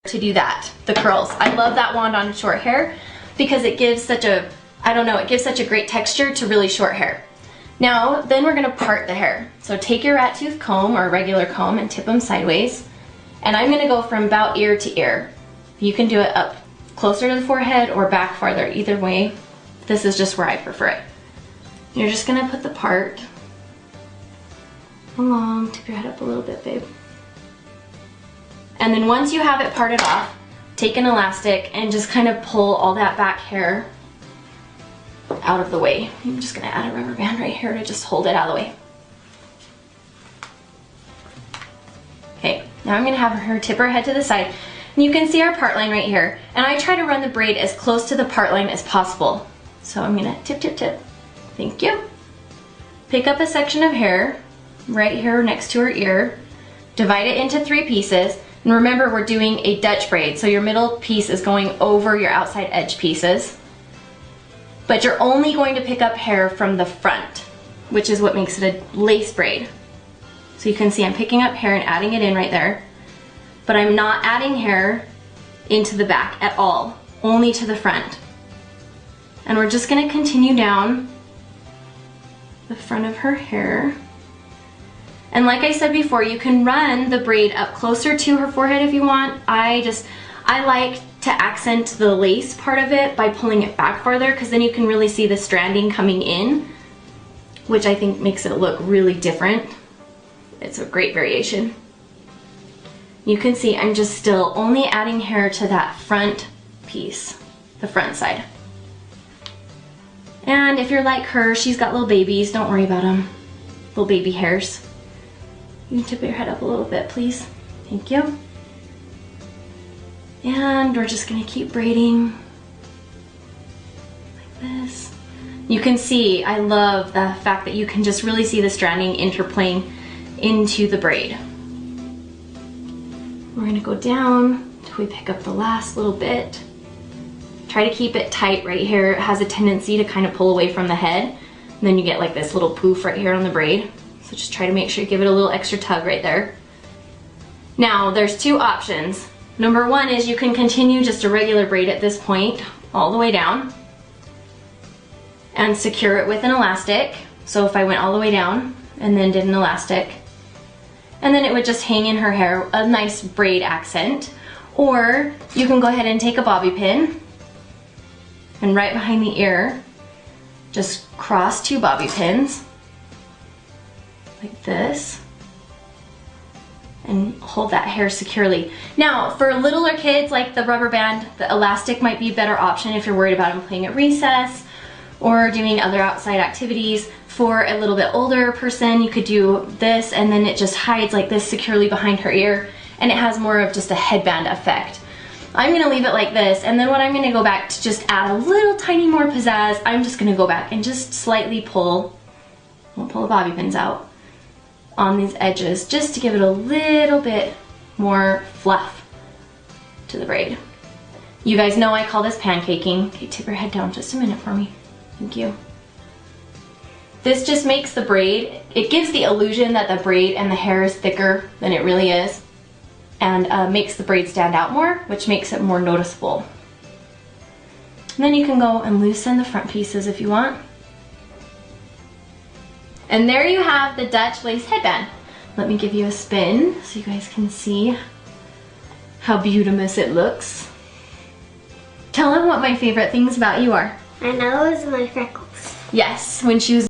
to do that, the curls. I love that wand on short hair because it gives such a, I don't know, it gives such a great texture to really short hair. Now, then we're gonna part the hair. So take your rat tooth comb or a regular comb and tip them sideways. And I'm gonna go from about ear to ear. You can do it up closer to the forehead or back farther, either way. This is just where I prefer it. You're just gonna put the part along, tip your head up a little bit, babe. And then once you have it parted off, take an elastic and just kind of pull all that back hair out of the way. I'm just gonna add a rubber band right here to just hold it out of the way. Okay, now I'm gonna have her tip her head to the side. And you can see our part line right here. And I try to run the braid as close to the part line as possible. So I'm gonna tip, tip, tip. Thank you. Pick up a section of hair right here next to her ear. Divide it into 3 pieces. And remember, we're doing a Dutch braid, so your middle piece is going over your outside edge pieces. But you're only going to pick up hair from the front, which is what makes it a lace braid. So you can see I'm picking up hair and adding it in right there. But I'm not adding hair into the back at all, only to the front. And we're just gonna continue down the front of her hair. And like I said before, you can run the braid up closer to her forehead if you want. I like to accent the lace part of it by pulling it back farther, because then you can really see the stranding coming in, which I think makes it look really different. It's a great variation. You can see I'm just still only adding hair to that front piece, the front side. And if you're like her, she's got little babies, don't worry about them. Little baby hairs. You can tip your head up a little bit, please. Thank you. And we're just gonna keep braiding like this. You can see, I love the fact that you can just really see the stranding interplaying into the braid. We're gonna go down until we pick up the last little bit. Try to keep it tight right here. It has a tendency to kind of pull away from the head. And then you get like this little poof right here on the braid. So just try to make sure you give it a little extra tug right there. Now, there's 2 options. Number 1 is you can continue just a regular braid at this point, all the way down, and secure it with an elastic. So if I went all the way down and then did an elastic, and then it would just hang in her hair, a nice braid accent. Or you can go ahead and take a bobby pin and right behind the ear, just cross 2 bobby pins like this and hold that hair securely. Now, for littler kids, like the rubber band, the elastic might be a better option if you're worried about them playing at recess or doing other outside activities. For a little bit older person, you could do this and then it just hides like this securely behind her ear and it has more of just a headband effect. I'm gonna leave it like this, and then when I'm gonna go back to just add a little tiny more pizzazz, I'm just gonna go back and just slightly pull, we'll pull the bobby pins out on these edges just to give it a little bit more fluff to the braid. You guys know I call this pancaking. Okay, tip your head down just a minute for me. Thank you. This just makes the braid, it gives the illusion that the braid and the hair is thicker than it really is, and makes the braid stand out more, which makes it more noticeable. And then you can go and loosen the front pieces if you want. And there you have the Dutch lace headband. Let me give you a spin so you guys can see how beautimous it looks. Tell them what my favorite things about you are. My nose and my freckles. Yes, when she was